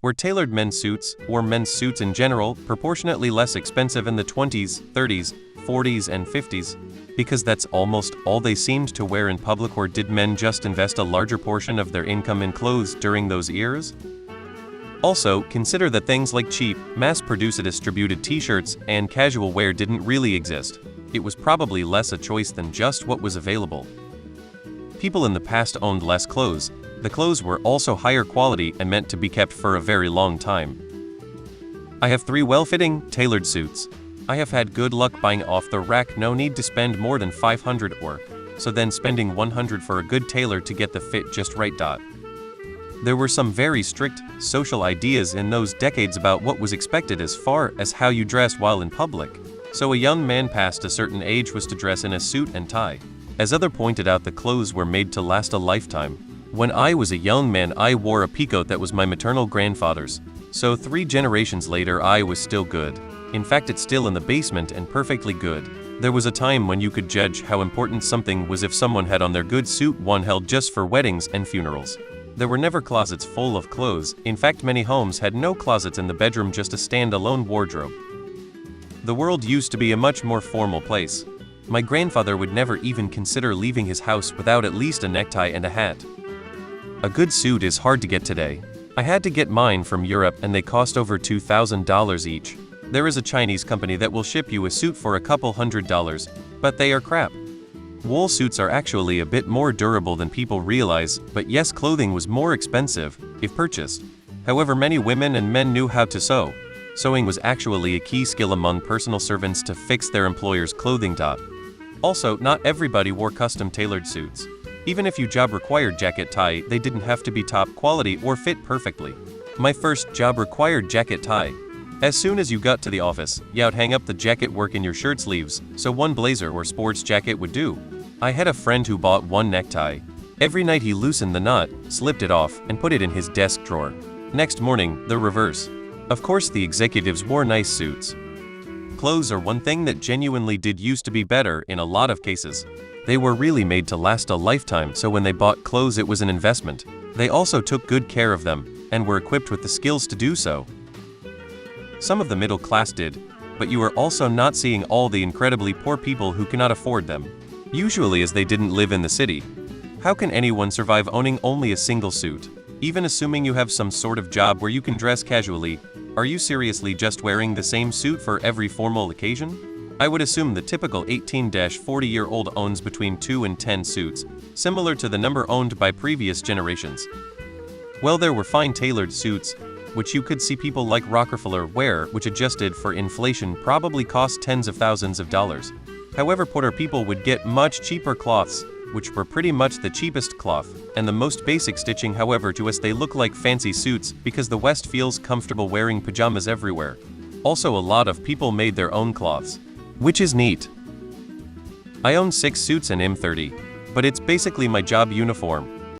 Were tailored men's suits, or men's suits in general, proportionately less expensive in the 20s, 30s, 40s, and 50s? Because that's almost all they seemed to wear in public, or did men just invest a larger portion of their income in clothes during those years? Also, consider that things like cheap, mass-produced distributed t-shirts and casual wear didn't really exist. It was probably less a choice than just what was available. People in the past owned less clothes. The clothes were also higher quality and meant to be kept for a very long time. I have 3 well-fitting, tailored suits. I have had good luck buying off the rack, no need to spend more than $500 or so, then spending $100 for a good tailor to get the fit just right. There were some very strict social ideas in those decades about what was expected as far as how you dressed while in public. So a young man past a certain age was to dress in a suit and tie. As others pointed out, the clothes were made to last a lifetime. When I was a young man, I wore a peacoat that was my maternal grandfather's. So 3 generations later, I was still good. In fact, it's still in the basement and perfectly good. There was a time when you could judge how important something was if someone had on their good suit one held just for weddings and funerals. There were never closets full of clothes. In fact, many homes had no closets in the bedroom, just a stand-alone wardrobe. The world used to be a much more formal place. My grandfather would never even consider leaving his house without at least a necktie and a hat. A good suit is hard to get today. I had to get mine from Europe and they cost over $2,000 each. There is a Chinese company that will ship you a suit for a couple $100, but they are crap. Wool suits are actually a bit more durable than people realize, but yes, clothing was more expensive if purchased. However, many women and men knew how to sew. Sewing was actually a key skill among personal servants to fix their employer's clothing. Also, not everybody wore custom tailored suits. Even if your job required jacket tie, they didn't have to be top quality or fit perfectly. My first job required jacket tie. As soon as you got to the office, you'd hang up the jacket work in your shirt sleeves, so one blazer or sports jacket would do. I had a friend who bought one necktie. Every night he loosened the knot, slipped it off, and put it in his desk drawer. Next morning, the reverse. Of course, the executives wore nice suits. Clothes are one thing that genuinely did used to be better in a lot of cases. They were really made to last a lifetime, so when they bought clothes, it was an investment. They also took good care of them, and were equipped with the skills to do so. Some of the middle class did, but you are also not seeing all the incredibly poor people who cannot afford them. Usually, as they didn't live in the city. How can anyone survive owning only a single suit? Even assuming you have some sort of job where you can dress casually, are you seriously just wearing the same suit for every formal occasion? I would assume the typical 18-40-year-old owns between 2 and 10 suits, similar to the number owned by previous generations. Well, there were fine tailored suits, which you could see people like Rockefeller wear, which adjusted for inflation probably cost tens of thousands of dollars. However, poorer people would get much cheaper cloths, which were pretty much the cheapest cloth, and the most basic stitching. However, to us they look like fancy suits because the West feels comfortable wearing pajamas everywhere. Also, a lot of people made their own cloths, which is neat. I own 6 suits and M30, but it's basically my job uniform.